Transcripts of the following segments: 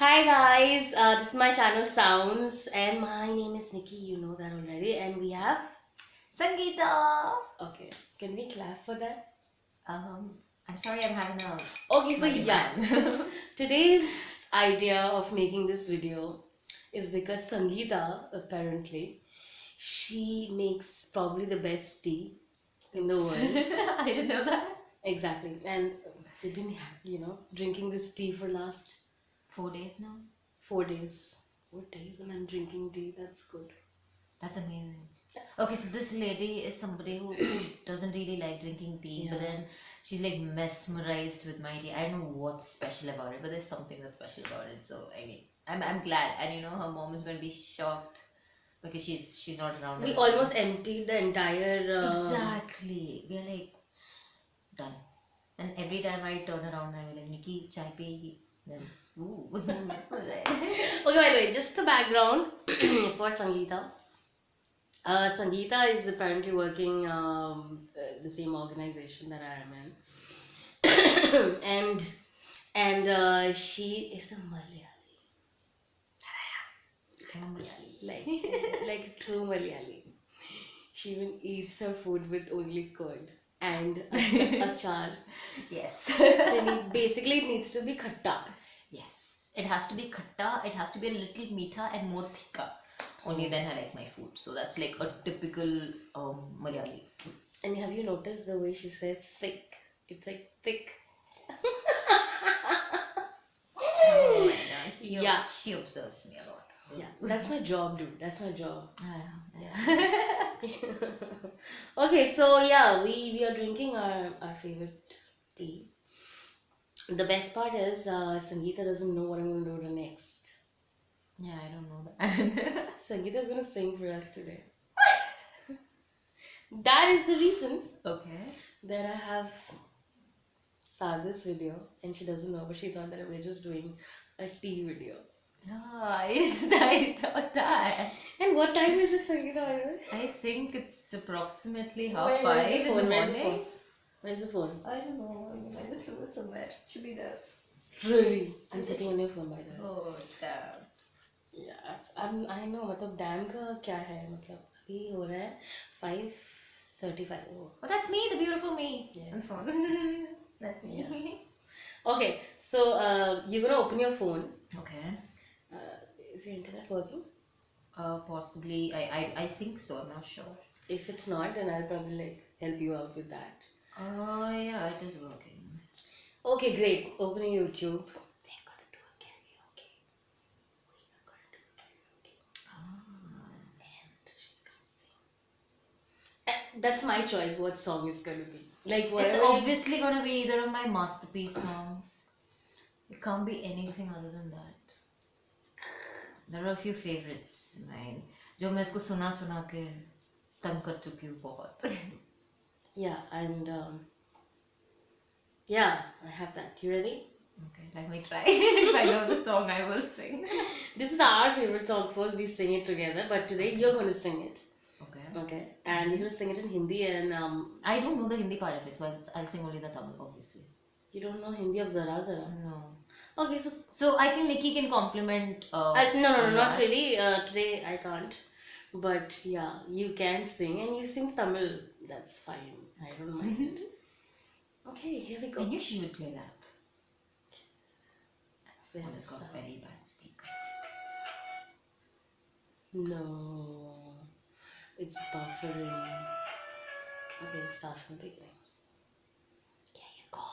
Hi guys, this is my channel Sounds, and my name is Nikki. You know that already, and we have. Sangeeta. Okay, can we clap for that? Um, I'm sorry, I'm having a Okay, so mighty yeah, man. today's idea of making this video is because Sangeeta apparently she makes probably the best tea in the Oops. world. I didn't know that. Exactly, and we've been drinking this tea for last 4 days now. 4 days. 4 days, and I'm drinking tea. That's good. That's amazing. Okay, so this lady is somebody who doesn't really like drinking tea, but Yeah. then she's like mesmerized with my tea. I don't know what's special about it, but there's something that's special about it. So I mean, I'm glad, and her mom is gonna be shocked because she's not around We anymore. almost emptied the entire. Exactly. We are like done. And every time I turn around, I'm like, Nikki, chai pegi. Then, ooh. Okay, by the way, just the background for Sangeeta. Sangeeta is apparently working the same organization that I am in, and she is a Malayali, I'm a Malayali. like a true Malayali. She even eats her food with only curd and achar. Yes. So basically, it needs to be khatta. Yes. It has to be khatta, it has to be a little meetha and more thikka. Only then I like my food. So that's like a typical Malayali. And have you noticed the way she said thick? It's like thick. Oh my god. Yeah. She observes me a lot. Yeah, that's my job, dude. That's my job. Yeah. Okay, so yeah, we are drinking our favorite tea. The best part is Sangeeta doesn't know what I'm gonna do next. Yeah, I don't know that. Sangeeta's gonna sing for us today. That is the reason Okay. that I have started this video, and she doesn't know, but she thought that we're just doing a tea video. I thought that. And what time is it, Sangeeta, by the way? I think it's approximately Where's the 5:30 in the phone? Where's the morning. phone? Where's the phone? I don't know. I mean, I just threw it somewhere. Should be there. Really? I'm sitting on your phone, by the way. Oh, damn. Yeah, I know. मतलब dam का क्या है मतलब अभी हो रहा है 5:35. Oh. Oh, that's me, the beautiful me. Yeah. On phone. That's me. Yeah. Okay, so you're gonna open your phone. Okay. Is the internet working? Possibly. I think so. I'm not sure. If it's not, then I'll probably like help you out with that. Yeah, it is working. Okay, great. Opening YouTube. We're gonna do a karaoke. We are gonna do a karaoke. And she's gonna sing. That's my choice. What song is gonna be? Like whatever. It's obviously gonna be either of my masterpiece songs. It can't be anything other than that. There are a few favorites mine जो मैं इसको सुना सुना के तंग कर चुकी हूँ बहुत. Yeah, and yeah, I have that. You ready? Okay, let me try. If I know the song, I will sing. This is our favorite song. First, we sing it together, but today you're going to sing it. Okay. Okay, and you're going to sing it in Hindi, and I don't know the Hindi part of it, so I'll sing only the Tamil, obviously. you don't know Hindi of Zara Zara. No. Okay, So I think Nikki can compliment. no, not really. Today I can't, but yeah, you can sing, and you sing Tamil. That's fine. I don't mind it. Okay, here we I go. knew she would play that. There's This a has got sound. a very bad speaker. No, it's buffering. Okay, start from the beginning. Here you go.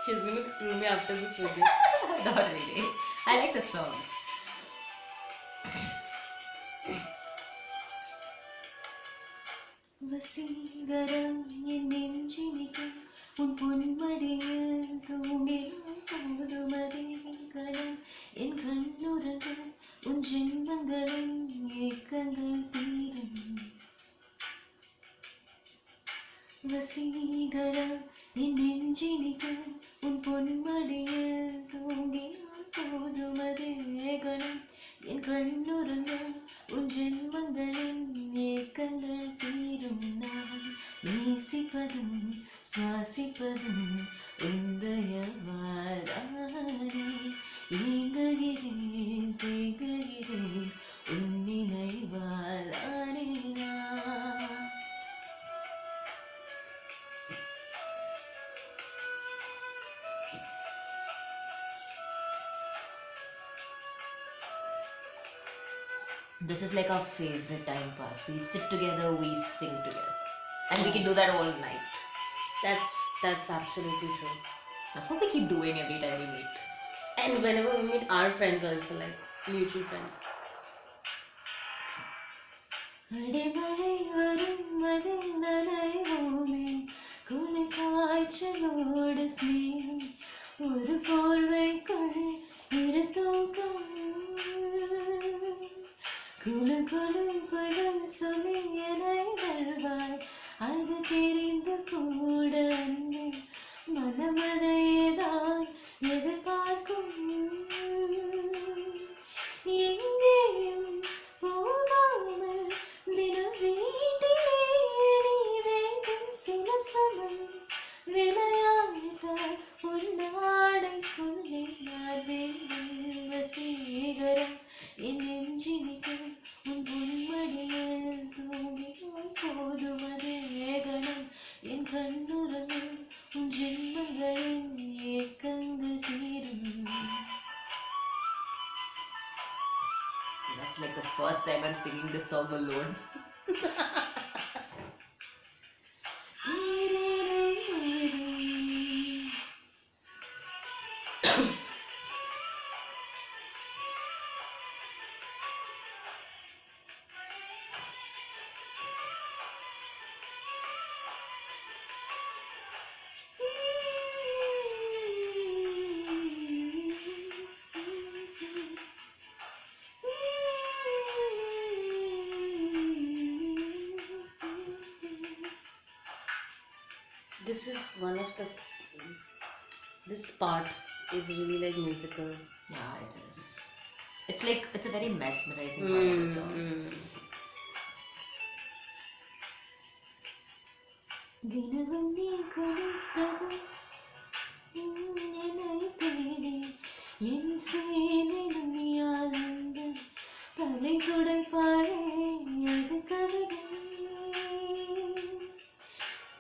She's gonna screw me after this video. Not really. I like the song. வசீகரம் என் நெஞ்சினிக்கு உன் பொன்மடியில் தூங்கினாய் போதுமதே கணம் என் கண்ணுறங்க உன் ஜென்மங்களின் ஏக்கங்கள் தீரும் வசீகரம் என் நெஞ்சினிக்கு உன் பொன்மடியில் This is like our favorite time pass. We sit together, we sing together. And we can do that all night. That's absolutely true. That's what we keep doing every time we meet. And whenever we meet our friends also, like mutual friends. அடிமழை வரும் வரை நனைவோமே குளிர் காய்ச்சலோடு ஸ்நேகம் ஒரு போர்வைக்குள் இரு தூக்கம் குழு குழு பகல் சொல்லி என்னை வெல்வாய் அது தெரிந்து கூட அன்பு மனமதையேதான் எதிர்பார்க்கும் எங்கேயும் போகாமல் தினம் வீட்டிலே நீ வேண்டும் சில சமம் விளையாட்டாய் உன்னாடைக்குள்ளே நான் வேண்டும் வசீகரம் என் நெஞ்சினிக்கு உன் பொன்மடியில் தூங்கினால் போதும் அதே கணம் என் கண்ணுறவில் உன் ஜென்மங்களின் ஏக்கங்கள் தீரும். That's like the first time I'm singing this song alone. This is one of the. This part is really like musical. Yeah, it is. It's like, it's a very mesmerizing part of the song. தினமும் நீ கொடுத்தது என்னை தேடி என் சேலை நுனியால் தலை துடைப்பாரே அது கவிதை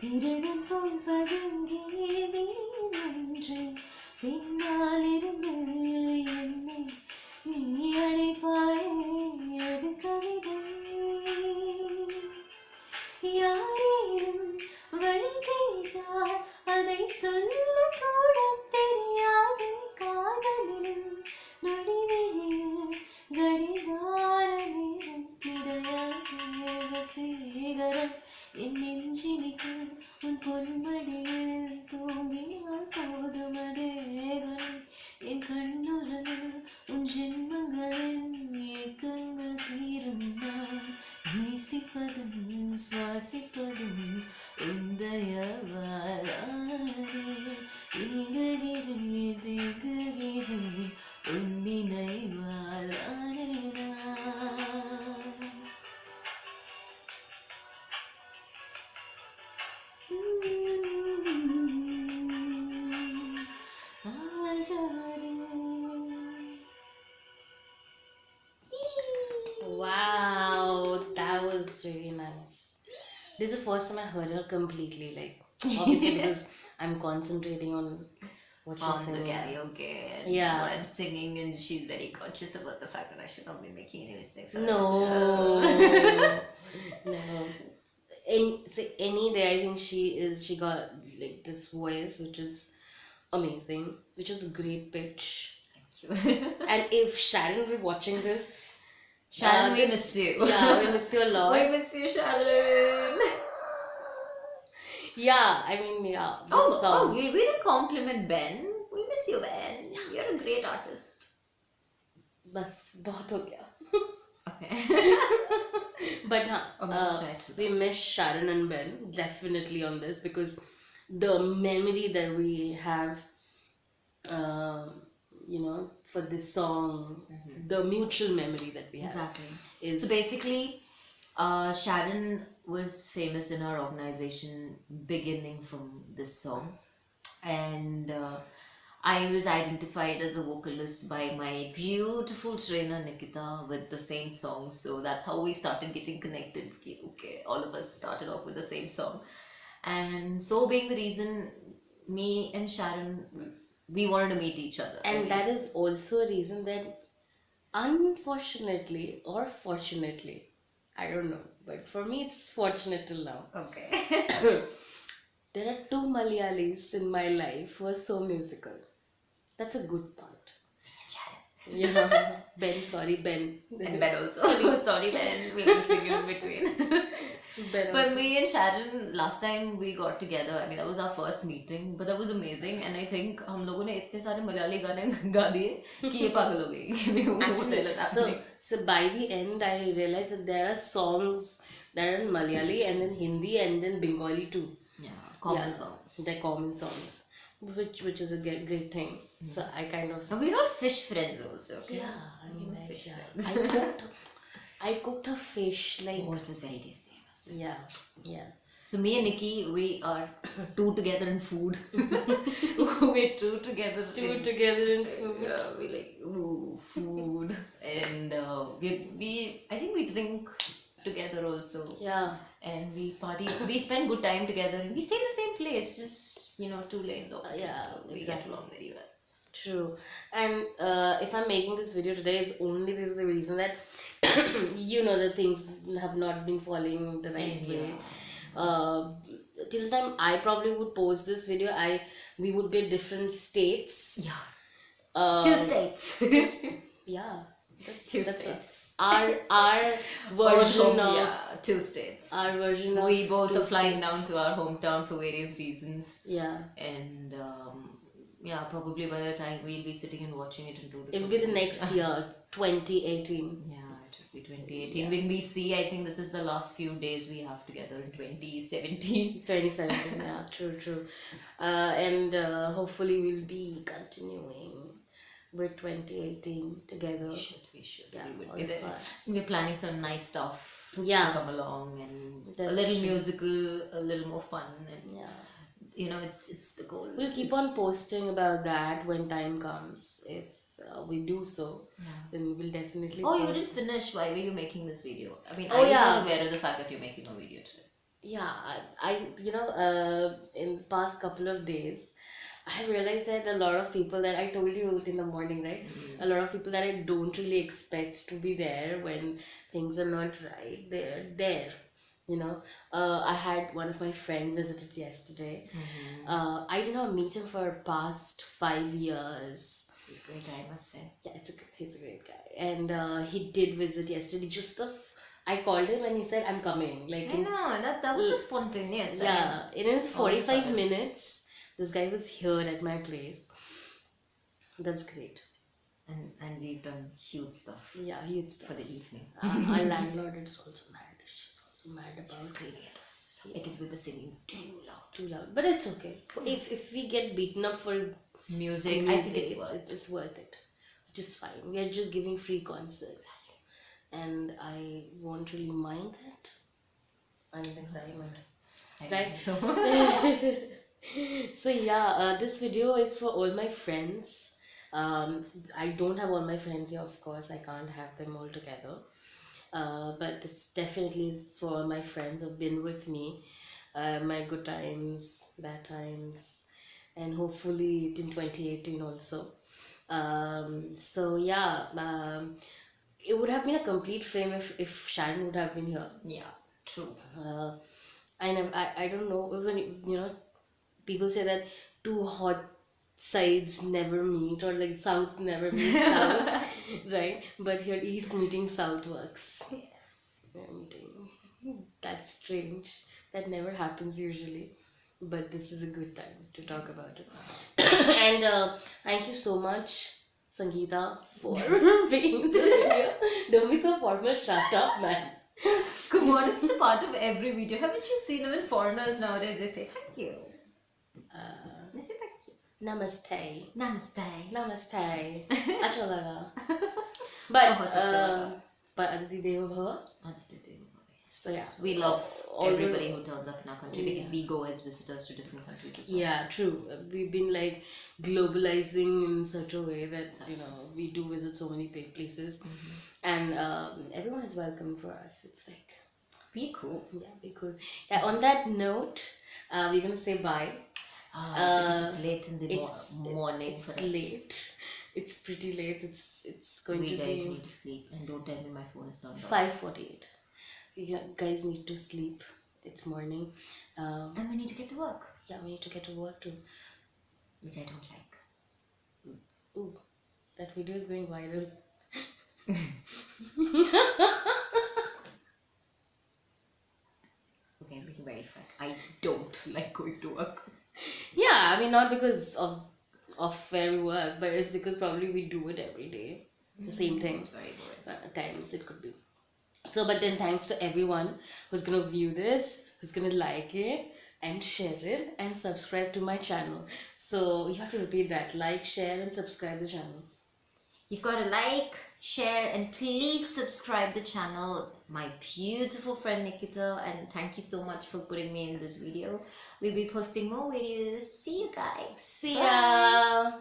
திருடன் போல் பதுங்கியது என்று பின்னால் இருந்து என்னை நீ அழைப்பாரே அது கவிதை யாரேனும் வழி கேட்டால் அதை சொல்ல கூட தெரியாது காதலிலும் நடுவெளியில் கடிகார நேரம் கிடையாது வசீகரம் என் நெஞ்சினிக்கு உன் பொன்மடியில் தூங்கினால் போதும் அதே கணம் என் கண்ணுறவில் உன் ஜென்மங்களின் ஏக்கங்கள் தீரும் நான் நேசிப்பதும் சுவாசிப்பதும் உந்தயவாரே இங்குகிறேன் தேங்குகிறேன் உன் நினைவாலே Wow, that was really nice. This is the first time I heard her completely, like obviously because I'm concentrating on what she's on the singing. karaoke and Yeah. what I'm singing, and she's very conscious about the fact that I should not be making any mistakes. No, no. Any day, I think she got like this voice, which is amazing, which is a great pitch. Thank you. And if Sharon were watching this, Sharon, we this- miss you. Yeah, we miss you a lot. We miss you, Sharon. Yeah, I mean, yeah. This Oh, song. we didn't compliment Ben. We miss you, Ben. You're a great artist. बस बहुत हो गया. Okay. But Try we miss Sharon and Ben definitely on this because the memory that we have, for this song, the mutual memory that we have Exactly. is So basically, Sharon was famous in our organization beginning from this song, and I was identified as a vocalist by my beautiful trainer Nikita with the same song. So that's how we started getting connected. Okay, all of us started off with the same song, and so being the reason, me and Sharon, we wanted to meet each other. and that is also a reason that Unfortunately or fortunately, I don't know, but for me it's fortunate till now. Okay. There are two Malayalis in my life who are so musical. That's a good part. Yeah, Ben, sorry, Ben. And Ben also. Sorry, Ben. We're missing you in between. Ben But also. me and Sharon, last time we got together, I mean, that was our first meeting, but that was amazing. And I think हम लोगों ने इतने सारे मलयाली गाने गा दिए कि ये पागल हो गई कि what the Actually, hell is so happening. so by the end, I realized that there are songs that are in Malayali and then Hindi and then Bengali too. Yeah, common Yeah, songs. they're common songs, which is a great thing. So I kind of And we're all fish friends also, okay? yeah. I mean, We're like, fish yeah. friends. I cooked a fish like Oh, it was very tasty, I must say. yeah, yeah. So me and Nikki, we are two together in food. We're two together. Two together in food. We like ooh, food, and we I think we drink together also, Yeah, and we party. We spend good time together, and we stay in the same place, just 2 lanes opposite. yeah, So we get exactly. along very well. true. And if I'm making this video today, it's only because of the reason that that things have not been falling the right way. Uh, till the time I probably would post this video, we would be at different states. Yeah, Uh, two states. yeah, that's Two that's states. our version of Yeah, two states. our version of We both two are flying states. down to our hometown for various reasons, Yeah, and yeah, probably by the time we'll be sitting and watching it in two it'll different be the places. next year, 2018. Yeah, it will be 2018. When we see, I think this is the last few days we have together in 2017. 2017, yeah, true. And hopefully we'll be continuing with 2018 together. We should. Yeah, We would all be of there. us. We're planning some nice stuff Yeah. to come along, and a That's little true. musical, a little more fun, and Yeah. it's the goal. We'll keep on posting about that when time comes. If we do so, Yeah. then we will definitely Oh, you post. didn't finish. Why were you making this video? I mean, Oh, I was yeah. not aware of the fact that you're making a video today. Yeah, in the past couple of days, I realized that a lot of people that I told you in the morning, right? A lot of people that I don't really expect to be there when things are not right, they're there. I had one of my friend visited yesterday. I did not meet him for past 5 years. He's a great guy, I must say. Yeah, he's a great guy, and he did visit yesterday. I called him and he said, "I'm coming." Like I know, that was so spontaneous. yeah, in his all of a 45 sudden. minutes, this guy was here at my place. That's great. And we've done huge stuff Yeah, huge for the stuff. evening. Our landlord is also mad. She's also mad She was about screaming at us because we were singing too loud. too loud, but it's okay. If we get beaten up for Music, I think it's it's worth it. Which is fine. We are just giving free concerts, and I won't really mind that. I don't think so. I mind. Right. So So yeah, this video is for all my friends. I don't have all my friends here, of course. I can't have them all together. But this definitely is for all my friends who've been with me, my good times, bad times, and hopefully in 2018 also. So yeah, it would have been a complete frame if Sharon would have been here. yeah, true. I don't know, even people say that two hot sides never meet, or like south never meets south, right? But here east meeting south works. Yes. They're meeting. That's strange. That never happens usually, but this is a good time to talk about it. And thank you so much, Sangeeta, for being in the video. Don't be so formal. Shut up, man. Come on, it's the part of every video. Haven't you seen even foreigners nowadays? They say thank you. They say thank you. Namaste. Namaste. Namaste. Acha laga. Bahut acha laga. But Aditi Deva Bhava. So yeah, we love although- everybody who turns up in our country because we go as visitors to different countries as well. Yeah, true. We've been like globalizing in such a way that we do visit so many places, and everyone is welcome for us. It's like Be cool. yeah, be cool. Yeah. On that note, we're gonna say bye. Because it's late in the It's morning It's for us. late. It's pretty late. It's going We to guys be need to sleep, and don't tell me my phone is turned off. 5:48. Yeah, guys need to sleep. It's morning. And we need to get to work, Yeah, we need to get to work too. which I don't like. Ooh, that video is going viral. Okay, I'm being very frank. I don't like going to work. Yeah, I mean not because of where we work, but it's because probably we do it every day. The same thing. It's very boring. At times it could be. So, but then thanks to everyone who's gonna view this, who's gonna like it and share it and subscribe to my channel. So you have to repeat that: like, share, and subscribe the channel. You've got to like, share, and please subscribe the channel. My beautiful friend Nikita, and thank you so much for putting me in this video. We'll be posting more videos. See you guys. See Bye. ya.